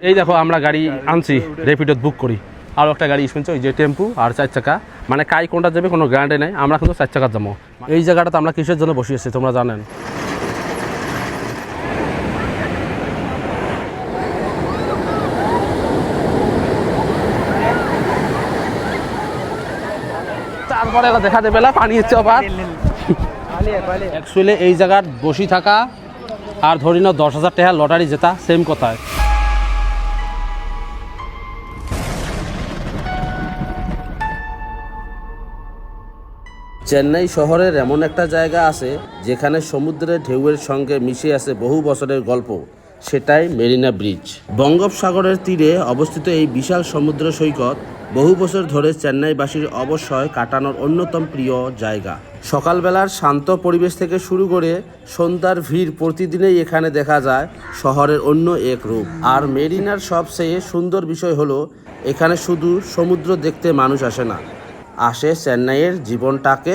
এই দেখো আমরা গাড়ি আনছি র্যাপিডো বুক করি আর একটা গাড়ি শুনছো ওই যে টেম্পু আর 4 চাকা মানে কাই কোনটা যাবে কোনো গ্যারান্টি নাই আমরা কিন্তু 4 চাকা যাবো এই জায়গাটাতে আমরা কিসের জন্য বসিয়েছি তোমরা জানেন তারপরে দেখা দেবে না পানি হচ্ছে আবার অ্যাকচুয়ালি এই জায়গার বসি থাকা আর ধরি না 10,000 টাকা লটারি জেতা সেম কথায় চেন্নাই শহরের এমন একটা জায়গা আছে যেখানে সমুদ্রের ঢেউয়ের সঙ্গে মিশে আছে বহু বছরের গল্প সেটাই মেরিনা ব্রিজ বঙ্গোপসাগরের তীরে অবস্থিত এই বিশাল সমুদ্র সৈকত বহু বছর ধরে চেন্নাইবাসীর অবশ্যই কাটানোর অন্যতম প্রিয় জায়গা সকালবেলার শান্ত পরিবেশ থেকে শুরু করে সন্ধ্যার ভিড় প্রতিদিনই এখানে দেখা যায় শহরের অন্য এক রূপ আর মেরিনার সবচেয়ে সুন্দর বিষয় হলো এখানে শুধু সমুদ্র দেখতে মানুষ আসে না আসে চেন্নাইয়ের জীবনটাকে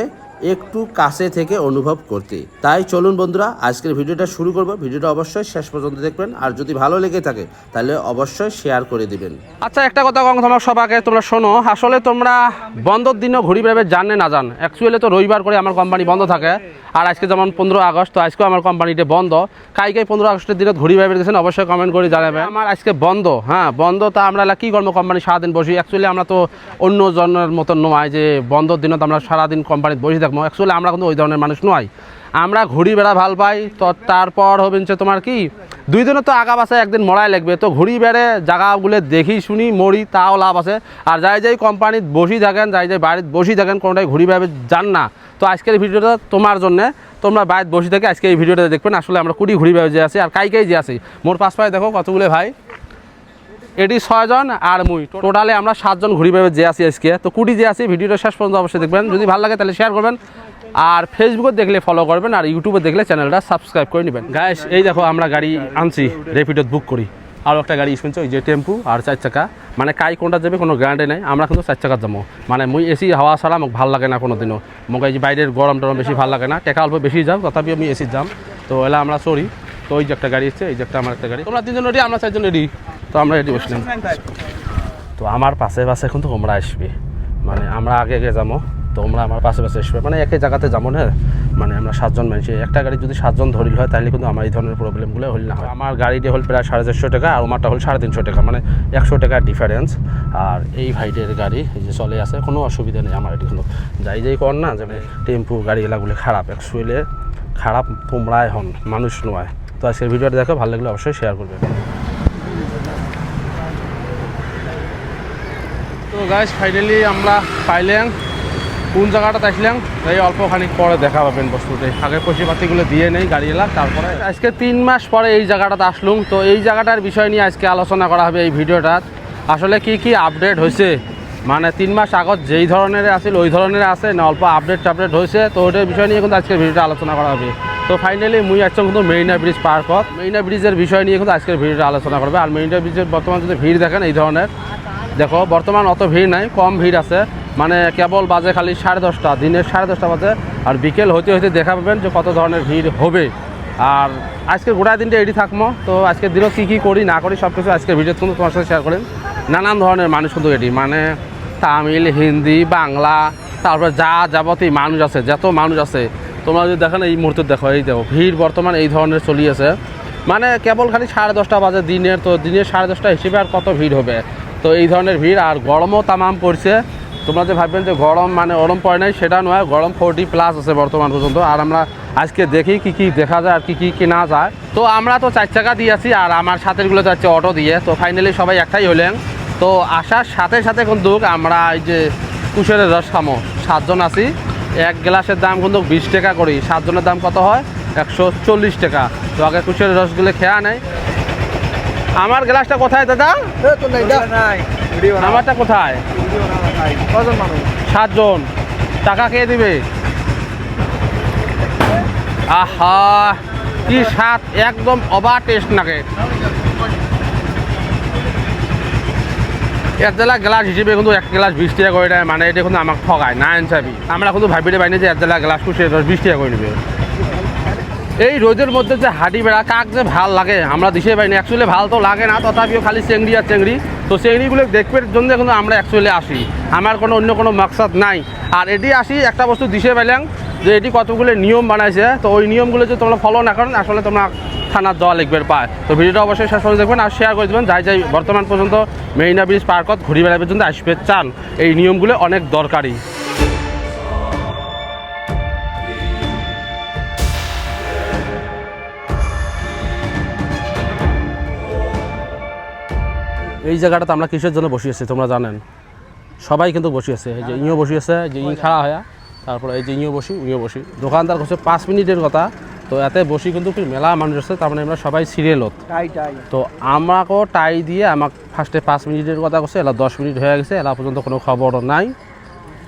একটু কাছে থেকে অনুভব করতে তাই চলুন বন্ধুরা আজকের ভিডিওটা শুরু করব ভিডিওটা অবশ্যই শেষ পর্যন্ত দেখবেন আর যদি ভালো লেগে থাকে তাহলে অবশ্যই শেয়ার করে দিবেন আচ্ছা একটা কথা কম তোমার সবাইকে তোমরা শোনো আসলে তোমরা বন্ধর দিনও ঘুরি বেড়াবে জানে না জান অ্যাকচুয়ালি তো রবিবার করে আমার কোম্পানি বন্ধ থাকে আর আজকে যেমন 15 আগস্ট তো আজকেও আমার কোম্পানিতে বন্ধ কাই 15 আগস্টের দিনে ঘুরি বেড়াবে দিয়েছেন অবশ্যই কমেন্ট করে জানাবেন আমার আজকে বন্ধ হ্যাঁ বন্ধ তা আমরা কি করবো কোম্পানি সারাদিন বসি অ্যাকচুয়ালি আমরা তো অন্য জনের মতন নয় যে বন্ধর দিনও তো আমরা সারাদিন কোম্পানিতে বসে থাকবো অ্যাকচুয়ালি আমরা কিন্তু ওই ধরনের মানুষ নয় আমরা ঘুরি বেড়া ভাল পাই তো তারপর হবেছে তোমার কি 2 দিনও তো আগা আছে একদিন মরাই লাগবে তো ঘুরি বেড়ে জায়গাগুলো দেখি শুনি মরি তাও লাভ আছে আর যাই কোম্পানিতে বসি থাকেন যাই বাড়িতে বসি থাকেন কোনোটাই ঘুরি বেড়াবে যান না তো আজকের ভিডিওটা তোমার জন্যে তোমরা বাড়িতে বসে থেকে আজকে এই ভিডিওটা দেখবেন আসলে আমরা কুড়ি ঘুরি বেড়ে যে আছি আর কাই যে আছি মোর পাশ পায়ে দেখো কতগুলো ভাই এটি 6 জন আর মুই টোটালে আমরা 7 জন ঘুরি বেড়ে যে আছি আজকে তো কুড়ি যে আছি ভিডিওটা শেষ পর্যন্ত অবশ্যই দেখবেন যদি ভালো লাগে তাহলে শেয়ার করবেন আর ফেসবুকে দেখলে ফলো করবেন আর ইউটিউবে দেখলে চ্যানেলটা সাবস্ক্রাইব করে নেবেন গাইস এই দেখো আমরা গাড়ি আনছি র্যাপিডো বুক করি আর একটা গাড়ি শুনছো ওই যে টেম্পু আর 4 চাকা মানে কাই কোনটা যাবে কোনো গ্যারান্টি নাই আমরা কিন্তু 4 চাকা যাবো মানে মুই এসি হাওয়া ছাড়া মোক ভাল লাগে না কোনো দিনও মোক এই যে বাইরের গরম টরম বেশি ভাল লাগে না টাকা অল্প বেশি যাও তথাপি আমি এসি যাম তো এলা আমরা সরি তো ওই যে একটা গাড়ি এসছে এই যে একটা আমার একটা গাড়ি তোমরা 3 জন রেডি আমরা 4 জন রেডি তো আমরা রেডি বসলাম তো আমার পাশে পাশে কিন্তু তোমরা আসবে মানে আমরা আগে যাবো তোমরা আমার পাশে পাশে আসবে মানে একই জায়গাতে যাবো না মানে আমরা 7 জন মানুষ একটা গাড়ি যদি 7 জন ধরিল হয় তাহলে কিন্তু আমার এই ধরনের প্রবলেমগুলো হল না হয় আমার গাড়িটি হল প্রায় 450 টাকা আর আমারটা হল 350 টাকা মানে 100 টাকার ডিফারেন্স আর এই ভাইটের গাড়ি এই যে চলে আসে কোনো অসুবিধা নেই আমার এটি কিন্তু যাই কর না যে টেম্পু গাড়ি এলাগুলো খারাপ অ্যাকচুয়ালি খারাপ তোমরাই হন মানুষ নয় তো আজকের ভিডিওটা দেখো ভালো লাগলে অবশ্যই শেয়ার করবে তো গাইস ফাইনালি আমরা পাইলাম কোন জায়গাটাতে আসলাম এই অল্প খানিক পরে দেখা পাবেন বস্তুতে আগে পয়সাপাতিগুলো দিয়ে নেই গাড়ি এলাম তারপরে আজকে 3 মাস পরে এই জায়গাটাতে আসলুম তো এই জায়গাটার বিষয় নিয়ে আজকে আলোচনা করা হবে এই ভিডিওটা আসলে কি আপডেট হয়েছে মানে 3 মাস আগত যেই ধরনের আসলে ওই ধরনের আছে না অল্প আপডেট হয়েছে তো ওটার বিষয় নিয়ে কিন্তু আজকের ভিডিওটা আলোচনা করা হবে তো ফাইনালি মুই আসছি কিন্তু মেরিনা ব্রিজ পার্ক মেরিনা ব্রিজের বিষয় নিয়ে কিন্তু আজকের ভিডিওটা আলোচনা করবে আর মেরিনা ব্রিজের বর্তমান যদি ভিড় দেখেন এই ধরনের দেখো বর্তমান অত ভিড় নাই কম ভিড় আছে মানে কেবল বাজে খালি 10:30 দিনের 10:30 বাজে আর বিকেল হইতে দেখা পাবেন যে কত ধরনের ভিড় হবে আর আজকের গোটা দিনটা এডি থাকবো তো আজকের দিনও কী করি না করি সব কিছু আজকের ভিডিও কিন্তু তোমার সাথে শেয়ার করেন নানান ধরনের মানুষ কিন্তু এডি মানে তামিল হিন্দি বাংলা তারপর যাবতীয় মানুষ আছে যত মানুষ আছে তোমরা যদি দেখেন এই মুহূর্তে দেখো এই দেখো ভিড় বর্তমান এই ধরনের চলিয়েছে মানে কেবল খালি 10:30 বাজে দিনের তো দিনের 10:30 হিসেবে আর কত ভিড় হবে তো এই ধরনের ভিড় আর গরমও তামাম পড়ছে তোমরা যে ভাববেন যে গরম মানে গরম পড়ে নাই সেটা নয় গরম 40+ আছে বর্তমান পর্যন্ত আর আমরা আজকে দেখি কি দেখা যায় আর কি না যায় তো আমরা তো 4 চাকা দিয়েছি আর আমার সাথেরগুলো যাচ্ছে অটো দিয়ে তো ফাইনালি সবাই একটাই হলেন তো আসার সাথে কিন্তু আমরা এই যে কুশের রস খামো 7 জন আছি এক গ্লাসের দাম কিন্তু 20 টাকা করি 7 জনের দাম কত হয় 140 টাকা তো আগে কুশের রসগুলো খেয়া নেয় আমার গ্লাসটা কোথায় দাদা আমারটা কোথায় 7 জন টাকা খেয়ে দিবে আহা কি স্বাদ একদম অবা টেস্ট নাকে এক জেলা গ্লাস হিসেবে কিন্তু 1 গ্লাস 20 টাকা করে দেয় মানে এটা কিন্তু আমাকে ঠগায় না ইনসাফি আমরা কিন্তু ভাবিতে পাইনি যে 1 জেলা গ্লাস কুশে 20 টাকা করে নেবে এই রোদের মধ্যে যে হাঁটি বেড়া কাক যে ভাল লাগে আমরা দিশে পাইনি, অ্যাকচুয়ালি ভাল তো লাগে না, তথাপিও খালি চেংড়ি আর চেংড়ি। তো চেংড়িগুলো দেখবার জন্য কিন্তু আমরা অ্যাকচুয়ালি আসি, আমার কোনো অন্য কোনো মাকসাদ নাই। আর এটি আসি একটা বস্তু দিশে পাইলাম যে এটি কতগুলো নিয়ম বানাইছে, তো ওই নিয়মগুলো যে তোমরা ফলো না করেন আসলে তোমরা থানার যাওয়া লিখবের পায়। তো ভিডিওটা অবশ্যই শেষ করে দেখবেন আর শেয়ার করে দেবেন। যাই বর্তমান পর্যন্ত মেরিনা ব্রিজ পার্কত ঘুরি বেড়াবার জন্য আসবে চান, এই নিয়মগুলো অনেক দরকারি। এই জায়গাটাতে আমরা কিসের জন্য বসিয়েছি তোমরা জানেন, সবাই কিন্তু বসিয়েছে। এই যে ইঁও বসিয়েছে, যে ইঁ খাড়া হয়ে, তারপরে এই যে ইঁও বসি দোকানদার করছে 5 মিনিটের কথা, তো এতে বসি কিন্তু মেলা মানুষ আছে, তার মানে আমরা সবাই সিরিয়ালত। তো আমাকেও টাই দিয়ে আমাকে ফার্স্টে 5 মিনিটের কথা করছে, এলা 10 মিনিট হয়ে গেছে, এলা পর্যন্ত কোনো খবর নাই।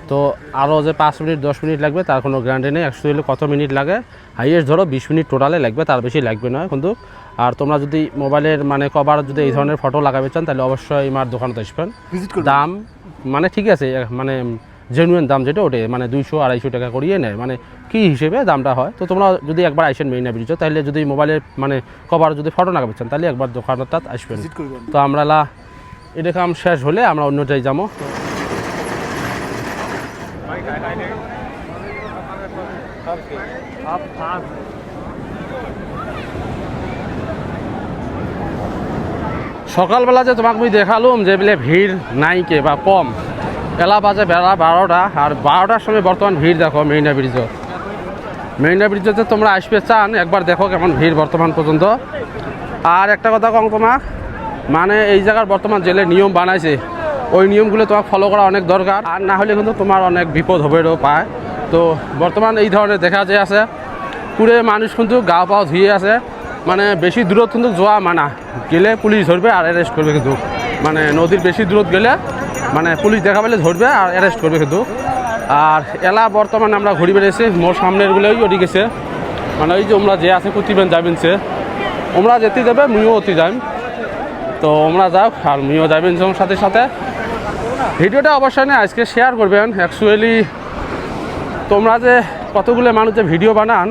তো আরও যে 5 মিনিট 10 মিনিট লাগবে তার কোনো গ্যারান্টি নেই। অ্যাকচুয়ালি কত মিনিট লাগে, হাইয়েস্ট ধরো 20 মিনিট টোটালে লাগবে, তার বেশি লাগবে নয় কিন্তু। আর তোমরা যদি মোবাইলের মানে কভার যদি এই ধরনের ফটো লাগাবে চান তাহলে অবশ্যই আমার দোকানে আসবেন। দাম মানে ঠিক আছে, মানে জেনুইন দাম যেটা ওটাই, মানে 200-250 টাকা করিয়ে নেয়, মানে কি হিসেবে দামটা হয়। তো তোমরা যদি একবার আসেন মেরিনা ব্রিজে, তাহলে যদি মোবাইলের মানে কভার যদি ফটো লাগাবে চান তাহলে একবার দোকানটা আসবেন। তো আমরা এটা কাম শেষ হলে আমরা অন্যটাই যাবো। সকালবেলা যে তোমাকে আমি দেখালুম যে বলে ভিড় নাই কে বা কম, এলা বাজে বেলা 12টা, আর 12টার সময় বর্তমান ভিড় দেখো মেরিনা ব্রিজতে তোমরা আসবে চান একবার দেখো কেমন ভিড় বর্তমান পর্যন্ত। আর একটা কথা কম তোমাক, মানে এই জায়গার বর্তমান জেলে নিয়ম বানাইছে, ওই নিয়মগুলো তোমাকে ফলো করা অনেক দরকার, আর না হলে কিন্তু তোমার অনেক বিপদ হবেও পায়। তো বর্তমান এই ধরনের দেখা যে আছে পুরে মানুষ কিন্তু গা পাও ধুয়ে আছে, মানে বেশি দূরত কিন্তু যাওয়া মানা, গেলে পুলিশ ধরবে আর অ্যারেস্ট করবে কিন্তু, মানে নদীর বেশি দূরত গেলে মানে পুলিশ দেখা পেলে ধরবে আর অ্যারেস্ট করবে কিন্তু। আর এলা বর্তমানে আমরা ঘুরি বেড়েছি, মোর সামনেরগুলোই ওটি গেছে, মানে ওই যে আমরা যে আছে কুতিবেন যাবেন সে আমরা যেতে যাবে মুইও অতি যাই, তো আমরা যাও আর মুইও যাবেন সাথে সাথে। ভিডিওটা অবশ্যই না আজকে শেয়ার করবেন। অ্যাকচুয়ালি তোমরা যে কতগুলো মানুষ যে ভিডিও বানান,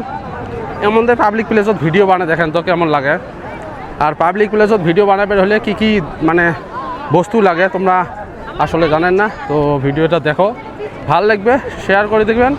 এমন যে পাবলিক প্লেসত ভিডিও বানায় দেখেন তো কেমন লাগে। আর পাবলিক প্লেসত ভিডিও বানাবে হলে কি মানে বস্তু লাগে তোমরা আসলে জানেন না। তো ভিডিওটা দেখো, ভাল লাগবে, শেয়ার করে দেখবেন।